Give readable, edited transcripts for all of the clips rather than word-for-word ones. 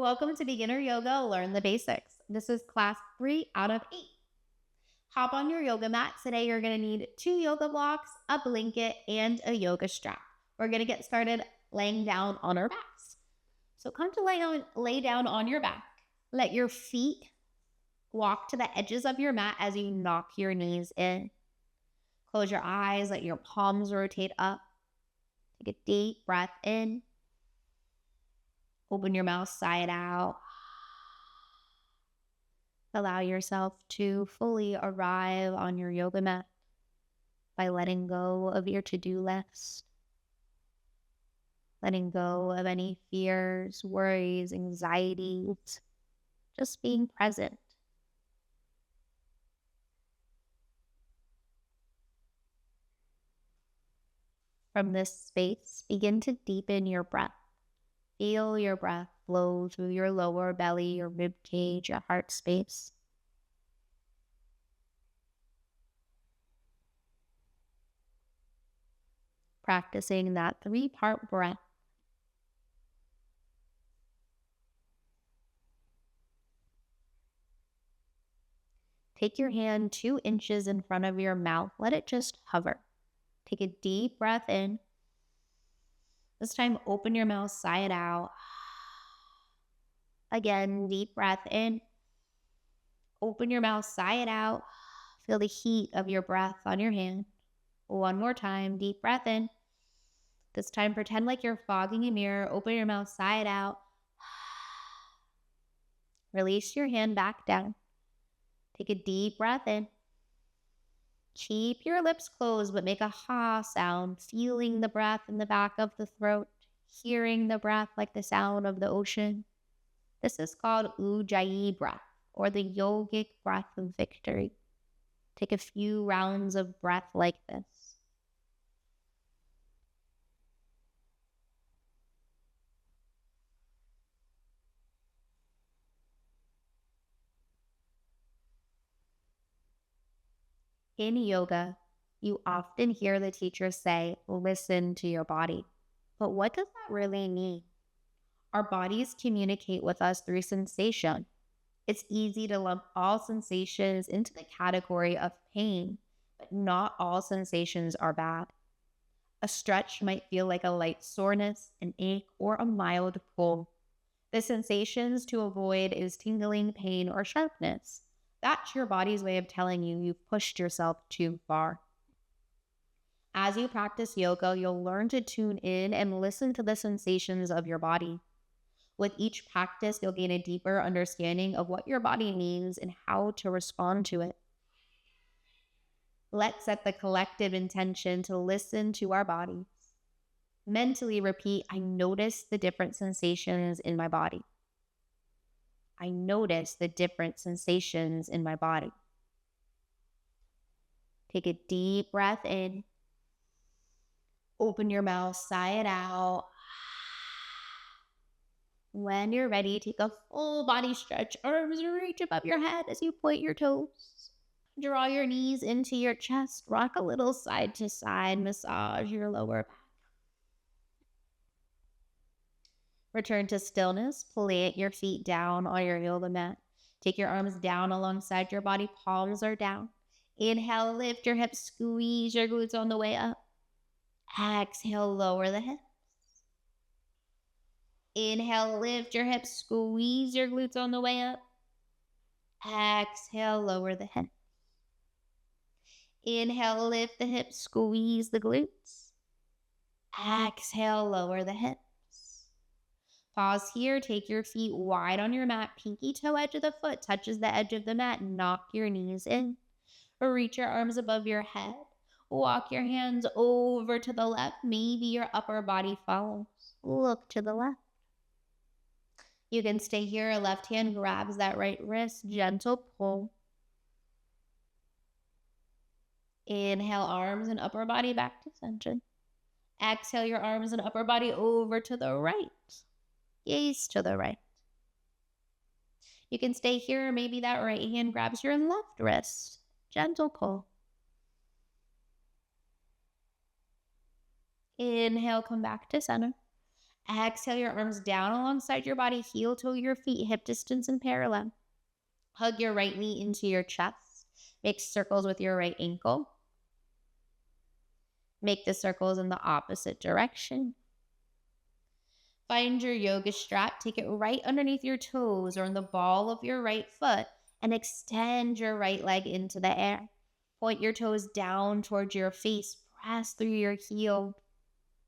Welcome to Beginner Yoga, Learn the Basics. This is class 3 out of 8. Hop on your yoga mat. Today you're going to need 2 yoga blocks, a blanket, and a yoga strap. We're going to get started laying down on our backs. So come to lay down on your back. Let your feet walk to the edges of your mat as you knock your knees in. Close your eyes, let your palms rotate up. Take a deep breath in. Open your mouth side out. Allow yourself to fully arrive on your yoga mat by letting go of your to-do list, letting go of any fears, worries, anxieties, just being present. From this space, begin to deepen your breath. Feel your breath flow through your lower belly, your rib cage, your heart space. Practicing that 3-part breath. Take your hand 2 inches in front of your mouth. Let it just hover. Take a deep breath in. This time, open your mouth side out. Again, deep breath in. Open your mouth side out. Feel the heat of your breath on your hand. One more time, deep breath in. This time, pretend like you're fogging a mirror. Open your mouth side out. Release your hand back down. Take a deep breath in. Keep your lips closed, but make a ha sound, feeling the breath in the back of the throat, hearing the breath like the sound of the ocean. This is called Ujjayi breath, or the yogic breath of victory. Take a few rounds of breath like this. In yoga, you often hear the teachers say, listen to your body. But what does that really mean? Our bodies communicate with us through sensation. It's easy to lump all sensations into the category of pain, but not all sensations are bad. A stretch might feel like a light soreness, an ache, or a mild pull. The sensations to avoid is tingling, pain, or sharpness. That's your body's way of telling you you've pushed yourself too far. As you practice yoga, you'll learn to tune in and listen to the sensations of your body. With each practice, you'll gain a deeper understanding of what your body needs and how to respond to it. Let's set the collective intention to listen to our bodies. Mentally repeat, I notice the different sensations in my body. I notice the different sensations in my body. Take a deep breath in. Open your mouth side out. When you're ready, take a full body stretch. Arms reach above your head as you point your toes. Draw your knees into your chest. Rock a little side to side. Massage your lower back. Return to stillness. Plant your feet down on your yoga mat. Take your arms down alongside your body. Palms are down. Inhale, lift your hips. Squeeze your glutes on the way up. Exhale, lower the hips. Inhale, lift your hips. Squeeze your glutes on the way up. Exhale, lower the hips. Inhale, lift the hips. Squeeze the glutes. Exhale, lower the hips. Pause here, take your feet wide on your mat, pinky toe edge of the foot touches the edge of the mat, knock your knees in. Reach your arms above your head, walk your hands over to the left, maybe your upper body follows. Look to the left. You can stay here, left hand grabs that right wrist, gentle pull. Inhale, arms and upper body back to center. Exhale, your arms and upper body over to the right. Gaze to the right. You can stay here. Maybe that right hand grabs your left wrist. Gentle pull. Inhale, come back to center. Exhale your arms down alongside your body, heel toe your feet, hip distance and parallel. Hug your right knee into your chest. Make circles with your right ankle. Make the circles in the opposite direction. Find your yoga strap, take it right underneath your toes or in the ball of your right foot, and extend your right leg into the air. Point your toes down towards your face, press through your heel.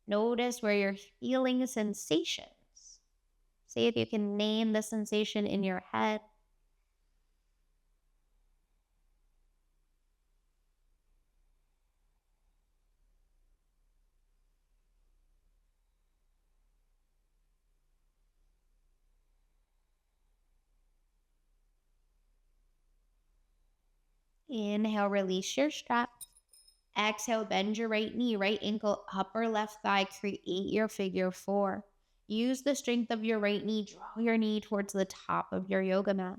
Notice where you're feeling sensations. See if you can name the sensation in your head. Inhale, release your strap. Exhale, bend your right knee, right ankle, upper left thigh, create your figure four. Use the strength of your right knee, draw your knee towards the top of your yoga mat.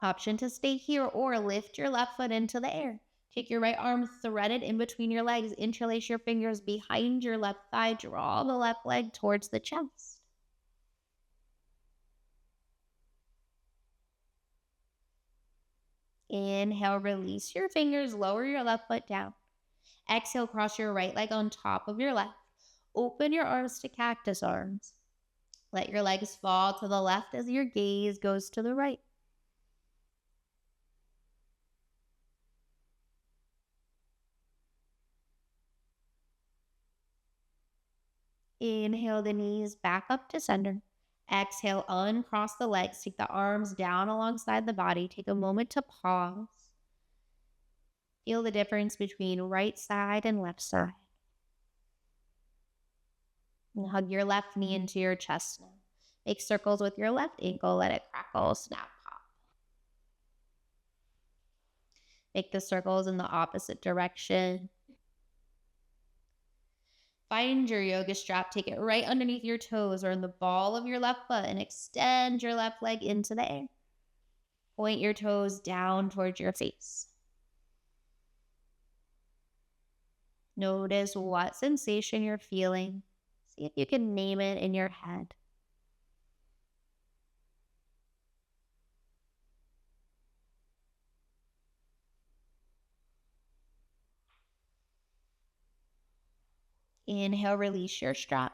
Option to stay here or lift your left foot into the air. Take your right arm threaded in between your legs, interlace your fingers behind your left thigh, draw the left leg towards the chest. Inhale, release your fingers, lower your left foot down. Exhale, cross your right leg on top of your left. Open your arms to cactus arms. Let your legs fall to the left as your gaze goes to the right. Inhale the knees back up to center. Exhale, uncross the legs. Take the arms down alongside the body. Take a moment to pause. Feel the difference between right side and left side. And hug your left knee into your chest now. Make circles with your left ankle. Let it crackle, snap, pop. Make the circles in the opposite direction. Find your yoga strap, take it right underneath your toes or in the ball of your left foot and extend your left leg into the air. Point your toes down towards your face. Notice what sensation you're feeling. See if you can name it in your head. Inhale, release your strap.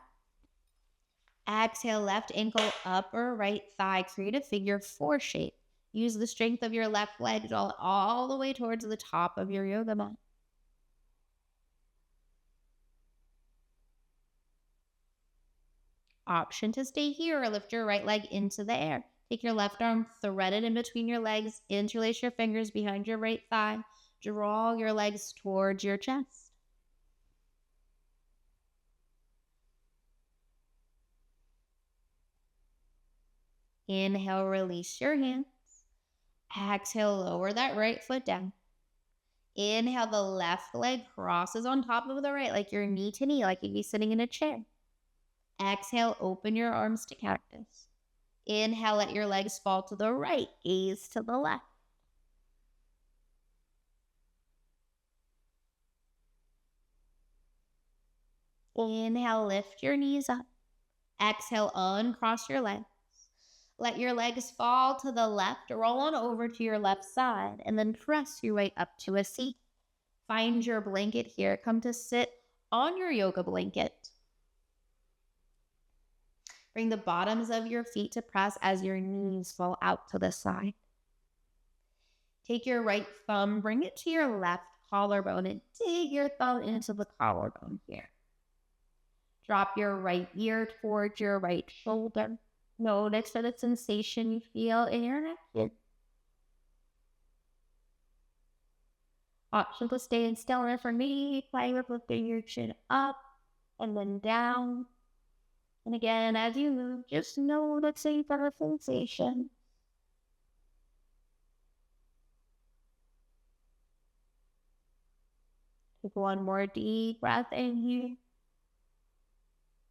Exhale, left ankle, upper right thigh. Create a figure four shape. Use the strength of your left leg, draw it all the way towards the top of your yoga mat. Option to stay here or lift your right leg into the air. Take your left arm, thread it in between your legs, interlace your fingers behind your right thigh. Draw your legs towards your chest. Inhale, release your hands. Exhale, lower that right foot down. Inhale, the left leg crosses on top of the right, like you're knee to knee, like you'd be sitting in a chair. Exhale, open your arms to cactus. Inhale, let your legs fall to the right, gaze to the left. Inhale, lift your knees up. Exhale, uncross your legs. Let your legs fall to the left, roll on over to your left side, and then press your way up to a seat. Find your blanket here. Come to sit on your yoga blanket. Bring the bottoms of your feet to press as your knees fall out to the side. Take your right thumb, bring it to your left collarbone, and dig your thumb into the collarbone here. Drop your right ear towards your right shoulder. Notice the sensation you feel in your neck. Option to stay in stillness for me. Play with lifting your chin up and then down. And again, as you move, just noticing the sensation. Take one more deep breath in here.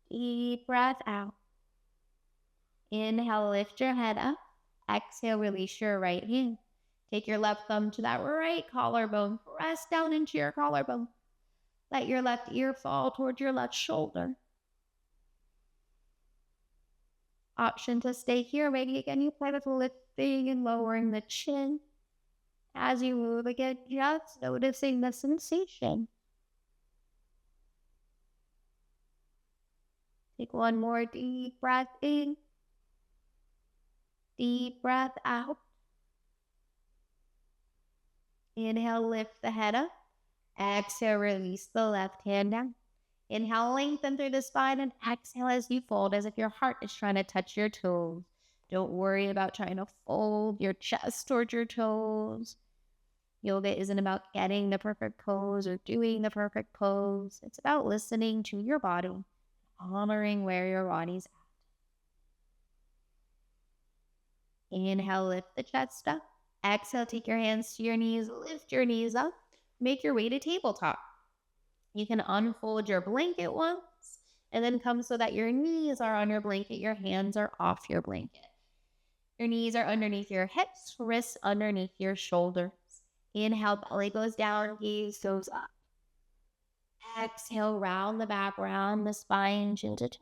Deep breath out. Inhale, lift your head up. Exhale, release your right hand. Take your left thumb to that right collarbone. Press down into your collarbone. Let your left ear fall towards your left shoulder. Option to stay here. Maybe again you play with lifting and lowering the chin. As you move again, just noticing the sensation. Take one more deep breath in. Deep breath out. Inhale, lift the head up. Exhale, release the left hand down. Inhale, lengthen through the spine, and exhale as you fold, as if your heart is trying to touch your toes. Don't worry about trying to fold your chest towards your toes. Yoga isn't about getting the perfect pose or doing the perfect pose. It's about listening to your body, honoring where your body's at. Inhale, lift the chest up. Exhale, take your hands to your knees, lift your knees up. Make your way to tabletop. You can unfold your blanket once and then come so that your knees are on your blanket, your hands are off your blanket. Your knees are underneath your hips, wrists underneath your shoulders. Inhale, belly goes down, gaze goes up. Exhale, round the back, round the spine, chin to chest.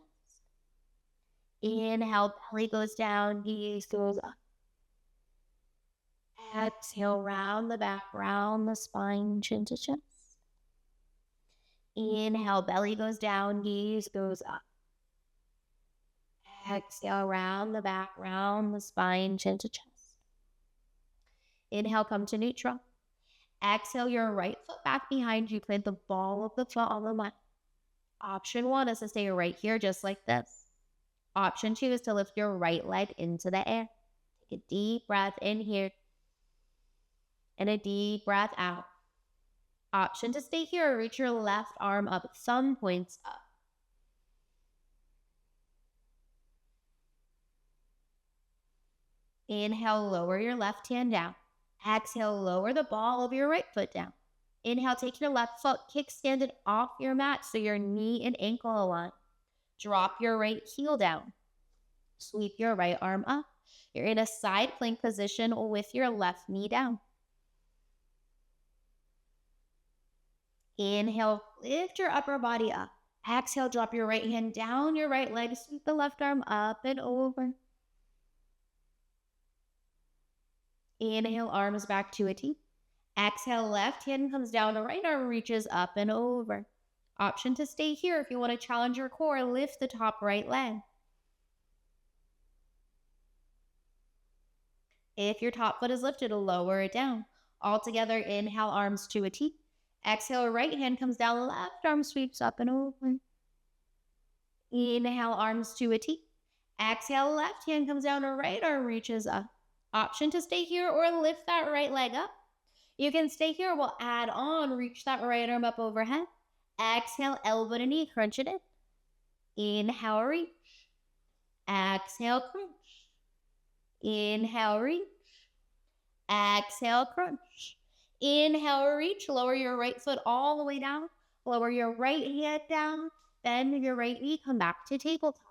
Inhale, belly goes down, gaze goes up. Exhale, round the back, round the spine, chin to chest. Inhale, belly goes down, gaze goes up. Exhale, round the back, round the spine, chin to chest. Inhale, come to neutral. Exhale, your right foot back behind you. Plant the ball of the foot on the mat. Option 1 is to stay right here, just like this. Option 2 is to lift your right leg into the air. Take a deep breath in here and a deep breath out. Option to stay here, reach your left arm up, thumb points up. Inhale, lower your left hand down. Exhale, lower the ball of your right foot down. Inhale, take your left foot, kickstand it off your mat so your knee and ankle align. Drop your right heel down. Sweep your right arm up. You're in a side plank position with your left knee down. Inhale, lift your upper body up. Exhale, drop your right hand down your right leg, sweep the left arm up and over. Inhale, arms back to a T. Exhale, left hand comes down, the right arm reaches up and over. Option to stay here if you want to challenge your core, lift the top right leg. If your top foot is lifted, lower it down. All together, inhale, arms to a T. Exhale, right hand comes down, left arm sweeps up and over. Inhale, arms to a T. Exhale, left hand comes down, right arm reaches up. Option to stay here or lift that right leg up. You can stay here, we'll add on, reach that right arm up overhead. Exhale, elbow to knee, crunch it in. Inhale, reach. Exhale, crunch. Inhale, reach. Exhale, crunch. Inhale, reach. Lower your right foot all the way down. Lower your right hand down. Bend your right knee. Come back to tabletop.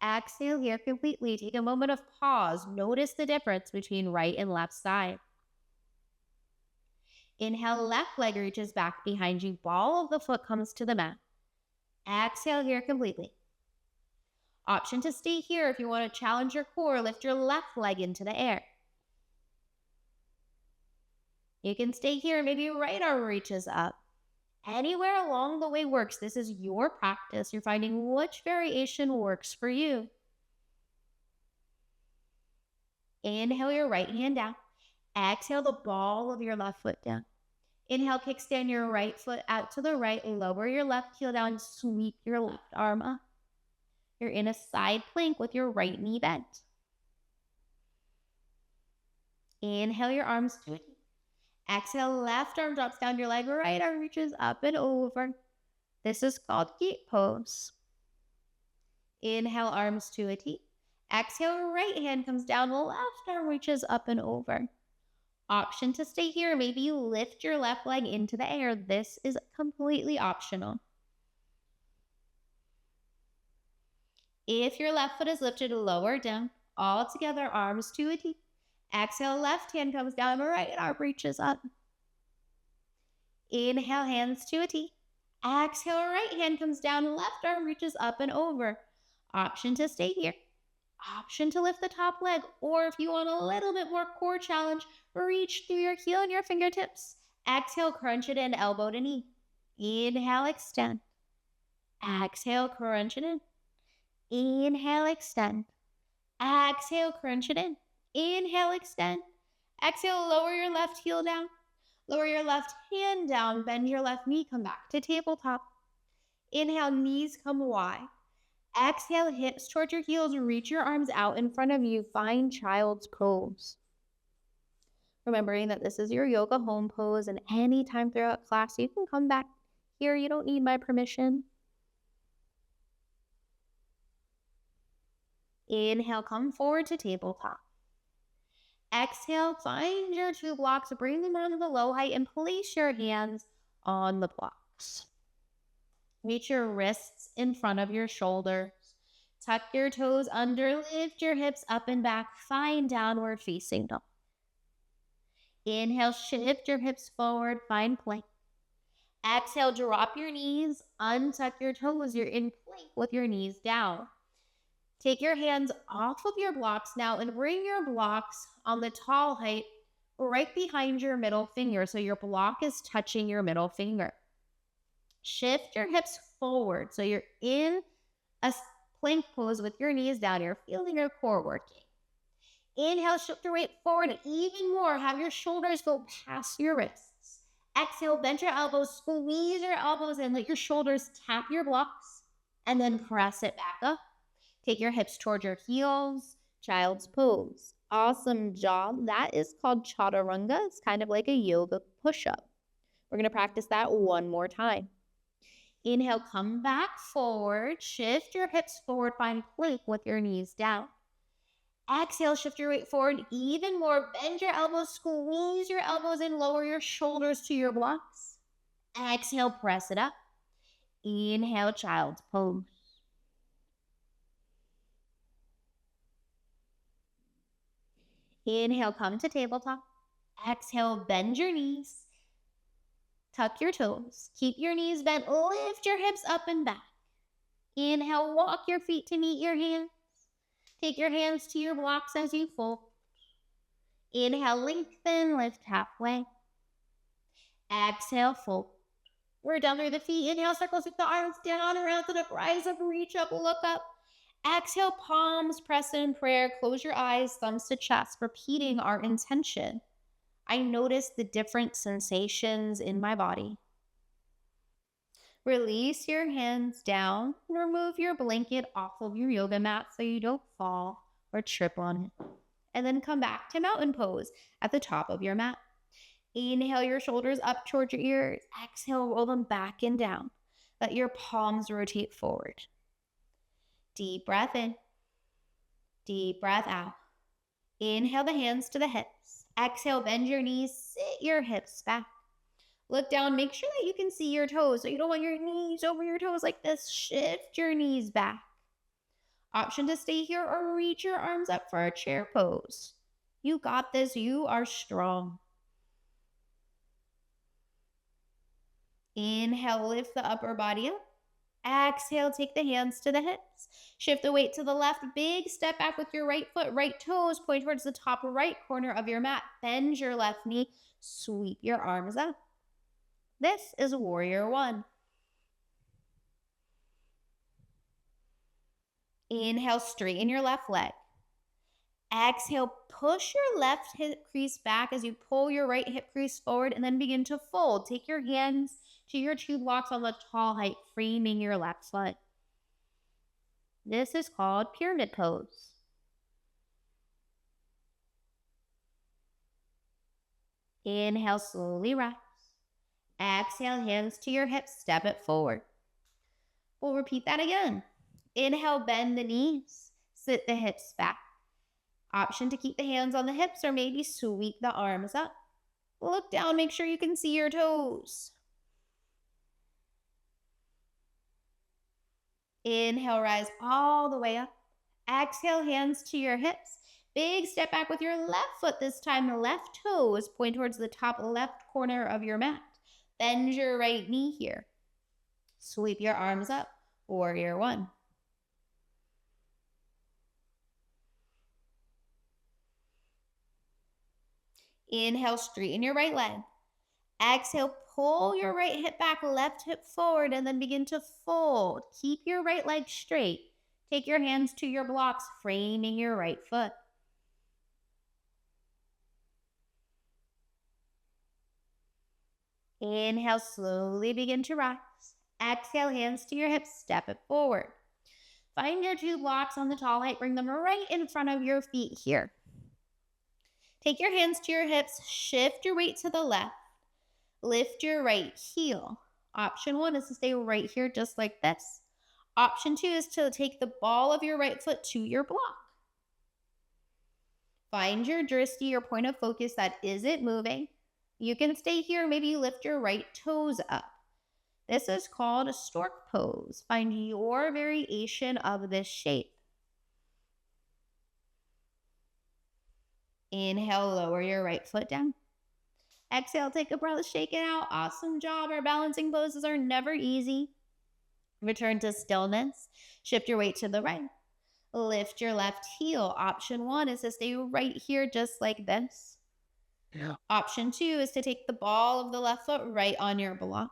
Exhale here completely. Take a moment of pause. Notice the difference between right and left side. Inhale, left leg reaches back behind you. Ball of the foot comes to the mat. Exhale here completely. Option to stay here if you want to challenge your core. Lift your left leg into the air. You can stay here. Maybe your right arm reaches up. Anywhere along the way works. This is your practice. You're finding which variation works for you. Inhale your right hand down. Exhale the ball of your left foot down. Inhale, kickstand your right foot out to the right. Lower your left heel down. Sweep your left arm up. You're in a side plank with your right knee bent. Inhale your arms to it. Exhale, left arm drops down your leg, right arm reaches up and over. This is called gate pose. Inhale, arms to a T. Exhale, right hand comes down, left arm reaches up and over. Option to stay here. Maybe you lift your left leg into the air. This is completely optional. If your left foot is lifted, lower down. All together, arms to a T. Exhale, left hand comes down, right arm reaches up. Inhale, hands to a T. Exhale, right hand comes down, left arm reaches up and over. Option to stay here. Option to lift the top leg, or if you want a little bit more core challenge, reach through your heel and your fingertips. Exhale, crunch it in, elbow to knee. Inhale, extend. Exhale, crunch it in. Inhale, extend. Exhale, crunch it in. Inhale, extend. Exhale, lower your left heel down. Lower your left hand down. Bend your left knee. Come back to tabletop. Inhale, knees come wide. Exhale, hips towards your heels. Reach your arms out in front of you. Find child's pose. Remembering that this is your yoga home pose, and anytime throughout class, you can come back here. You don't need my permission. Inhale, come forward to tabletop. Exhale, find your two blocks, bring them onto the low height, and place your hands on the blocks. Reach your wrists in front of your shoulders. Tuck your toes under, lift your hips up and back, find downward facing dog. Inhale, shift your hips forward, find plank. Exhale, drop your knees, untuck your toes. You're in plank with your knees down. Take your hands off of your blocks now and bring your blocks on the tall height right behind your middle finger. So your block is touching your middle finger. Shift your hips forward. So you're in a plank pose with your knees down. You're feeling your core working. Inhale, shift your weight forward and even more. Have your shoulders go past your wrists. Exhale, bend your elbows, squeeze your elbows in, let your shoulders tap your blocks, and then press it back up. Take your hips toward your heels, child's pose. Awesome job. That is called Chaturanga. It's kind of like a yoga push-up. We're going to practice that one more time. Inhale, come back forward. Shift your hips forward. Find plank with your knees down. Exhale, shift your weight forward even more. Bend your elbows, squeeze your elbows in, lower your shoulders to your blocks. Exhale, press it up. Inhale, child's pose. Inhale, come to tabletop. Exhale, bend your knees. Tuck your toes. Keep your knees bent. Lift your hips up and back. Inhale, walk your feet to meet your hands. Take your hands to your blocks as you fold. Inhale, lengthen, lift halfway. Exhale, fold. We're down through the feet. Inhale, circle, sweep the arms down, around to the rise up, reach up, look up. Exhale, palms press in prayer. Close your eyes, thumbs to chest, repeating our intention. I notice the different sensations in my body. Release your hands down and remove your blanket off of your yoga mat so you don't fall or trip on it. And then come back to mountain pose at the top of your mat. Inhale your shoulders up towards your ears. Exhale, roll them back and down. Let your palms rotate forward. Deep breath in. Deep breath out. Inhale the hands to the hips. Exhale, bend your knees, sit your hips back. Look down, make sure that you can see your toes. So you don't want your knees over your toes like this. Shift your knees back. Option to stay here or reach your arms up for a chair pose. You got this. You are strong. Inhale, lift the upper body up. Exhale, take the hands to the hips. Shift the weight to the left. Big step back with your right foot, right toes. Point towards the top right corner of your mat. Bend your left knee. Sweep your arms up. This is Warrior One. Inhale, straighten your left leg. Exhale, push your left hip crease back as you pull your right hip crease forward and then begin to fold. Take your hands to your two blocks on the tall height, framing your left foot. This is called pyramid pose. Inhale, slowly rise. Exhale, hands to your hips, step it forward. We'll repeat that again. Inhale, bend the knees, sit the hips back. Option to keep the hands on the hips or maybe sweep the arms up. Look down, make sure you can see your toes. Inhale, rise all the way up. Exhale, hands to your hips. Big step back with your left foot this time. The left toes point towards the top left corner of your mat. Bend your right knee here. Sweep your arms up. Warrior one. Inhale, straighten your right leg. Exhale, pull your right hip back, left hip forward, and then begin to fold. Keep your right leg straight. Take your hands to your blocks, framing your right foot. Inhale, slowly begin to rise. Exhale, hands to your hips, step it forward. Find your two blocks on the tall height, bring them right in front of your feet here. Take your hands to your hips, shift your weight to the left, lift your right heel. Option one is to stay right here just like this. Option two is to take the ball of your right foot to your block. Find your drishti, your point of focus that isn't moving. You can stay here, maybe lift your right toes up. This is called a stork pose. Find your variation of this shape. Inhale, lower your right foot down. Exhale, take a breath, shake it out. Awesome job. Our balancing poses are never easy. Return to stillness. Shift your weight to the right. Lift your left heel. Option one is to stay right here just like this. Yeah. Option two is to take the ball of the left foot right on your block.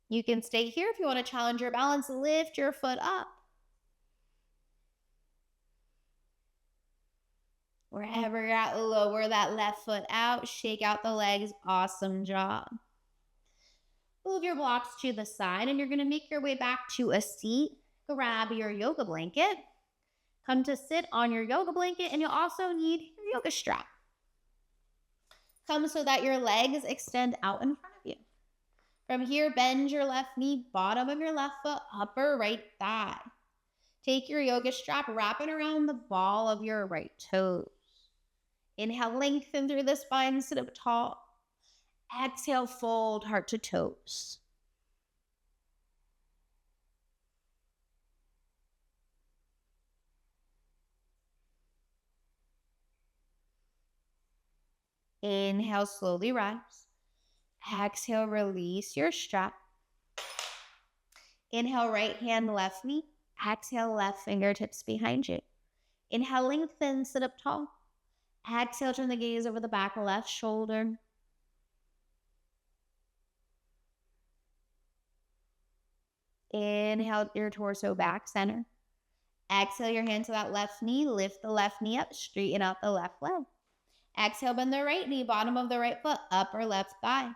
You can stay here if you want to challenge your balance. Lift your foot up. Wherever you're at, lower that left foot out. Shake out the legs. Awesome job. Move your blocks to the side, and you're going to make your way back to a seat. Grab your yoga blanket. Come to sit on your yoga blanket, and you'll also need your yoga strap. Come so that your legs extend out in front of you. From here, bend your left knee, bottom of your left foot, upper right thigh. Take your yoga strap, wrap it around the ball of your right toes. Inhale, lengthen through the spine, sit up tall. Exhale, fold heart to toes. Inhale, slowly rise. Exhale, release your strap. Inhale, right hand, left knee. Exhale, left fingertips behind you. Inhale, lengthen, sit up tall. Exhale, turn the gaze over the back, left shoulder. Inhale your torso back center. Exhale your hand to that left knee. Lift the left knee up. Straighten out the left leg. Exhale, bend the right knee. Bottom of the right foot. Upper left thigh.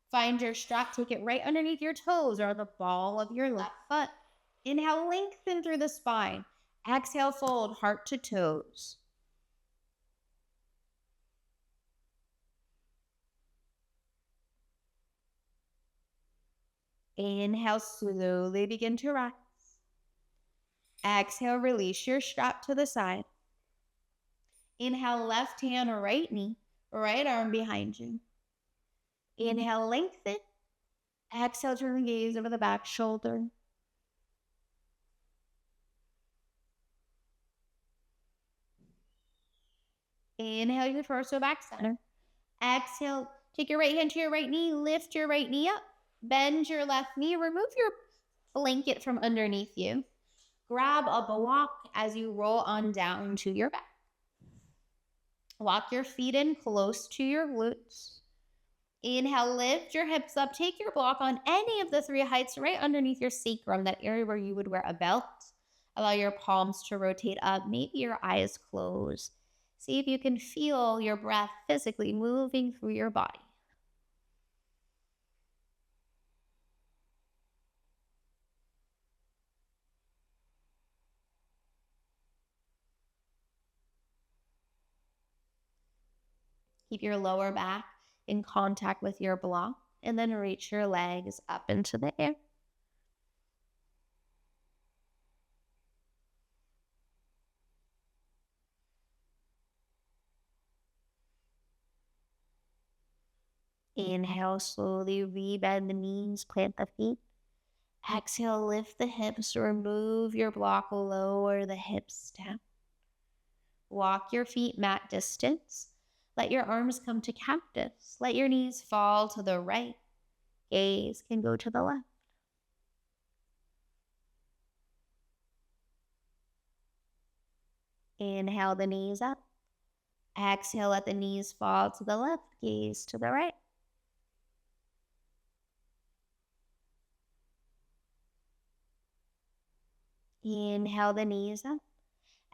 Find your strap. Take it right underneath your toes or the ball of your left foot. Inhale, lengthen through the spine. Exhale, fold heart to toes. Inhale, slowly begin to rise. Exhale, release your strap to the side. Inhale, left hand, right knee, right arm behind you. Inhale, lengthen. Exhale, turn the gaze over the back shoulder. Inhale your torso back center. Exhale, take your right hand to your right knee, lift your right knee up. Bend your left knee, remove your blanket from underneath you. Grab a block as you roll on down to your back. Walk your feet in close to your glutes. Inhale, lift your hips up. Take your block on any of the three heights right underneath your sacrum, that area where you would wear a belt. Allow your palms to rotate up, maybe your eyes closed. See if you can feel your breath physically moving through your body. Keep your lower back in contact with your block, and then reach your legs up into the air. Inhale, slowly rebend the knees, plant the feet. Exhale, lift the hips, remove your block, lower the hips down. Walk your feet mat distance. Let your arms come to cactus. Let your knees fall to the right. Gaze can go to the left. Inhale the knees up. Exhale, let the knees fall to the left. Gaze to the right. Inhale the knees up.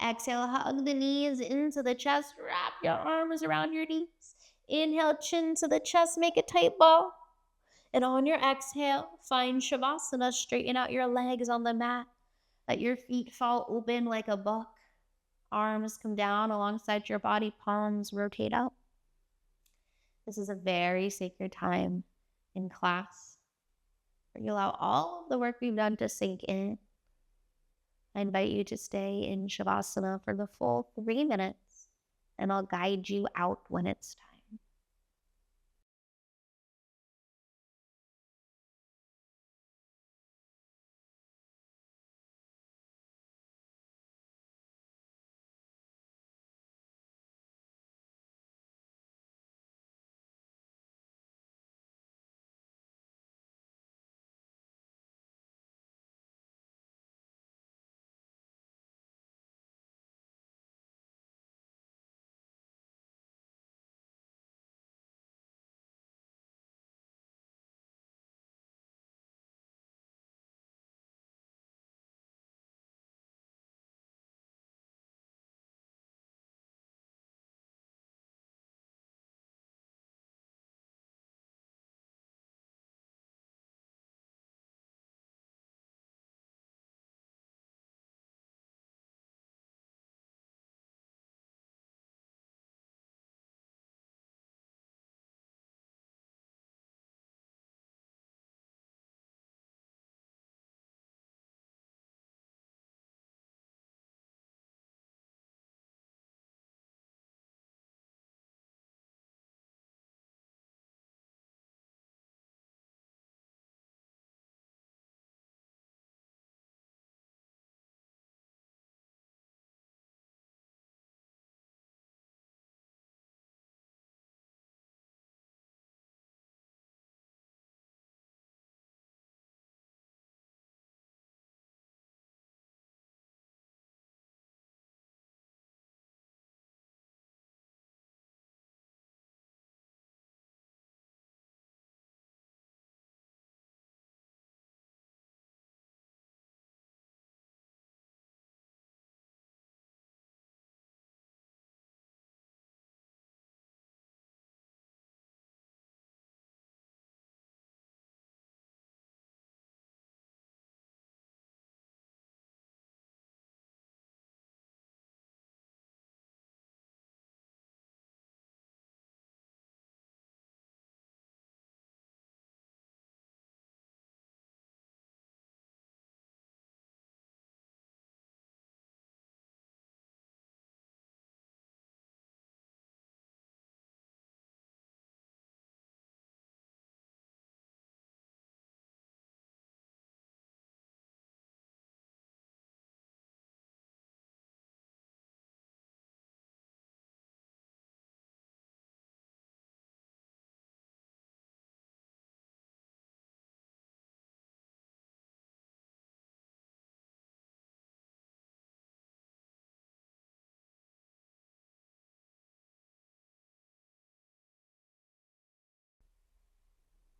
Exhale, hug the knees into the chest. Wrap your arms around your knees. Inhale, chin to the chest. Make a tight ball. And on your exhale, find Shavasana. Straighten out your legs on the mat. Let your feet fall open like a book. Arms come down alongside your body. Palms rotate out. This is a very sacred time in class where you allow all of the work we've done to sink in. I invite you to stay in Shavasana for the full 3 minutes, and I'll guide you out when it's time.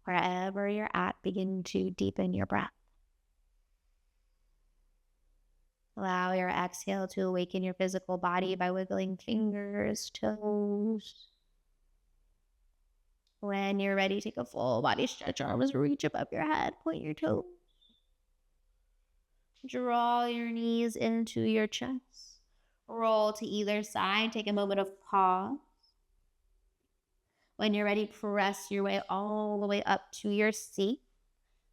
Wherever you're at, begin to deepen your breath. Allow your exhale to awaken your physical body by wiggling fingers, toes. When you're ready, take a full body stretch. Arms reach above your head. Point your toes. Draw your knees into your chest. Roll to either side. Take a moment of pause. When you're ready, press your way all the way up to your seat.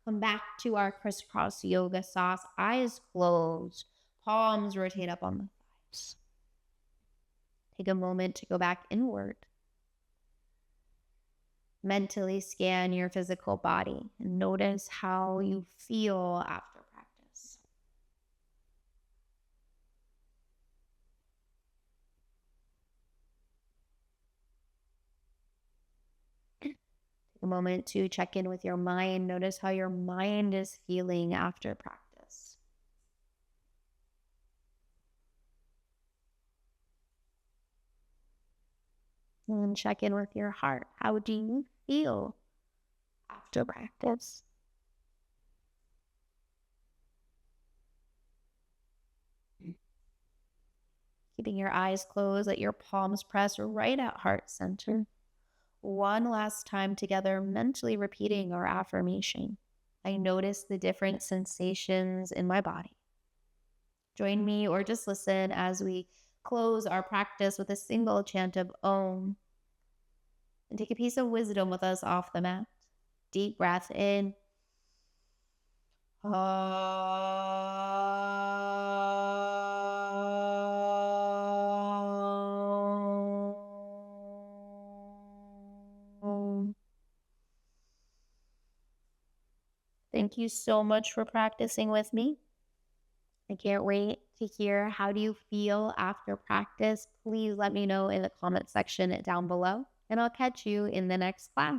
Come back to our crisscross yoga sauce. Eyes closed. Palms rotate up on the thighs. Take a moment to go back inward. Mentally scan your physical body and notice how you feel after practice. moment to check in with your mind. Notice how your mind is feeling after practice. And check in with your heart. How do you feel after practice? Keeping your eyes closed, let your palms press right at heart center. One last time together, mentally repeating our affirmation. I notice the different sensations in my body. Join me or just listen as we close our practice with a single chant of Om. And take a piece of wisdom with us off the mat. Deep breath in. Thank you so much for practicing with me. I can't wait to hear how do you feel after practice. Please let me know in the comment section down below, and I'll catch you in the next class.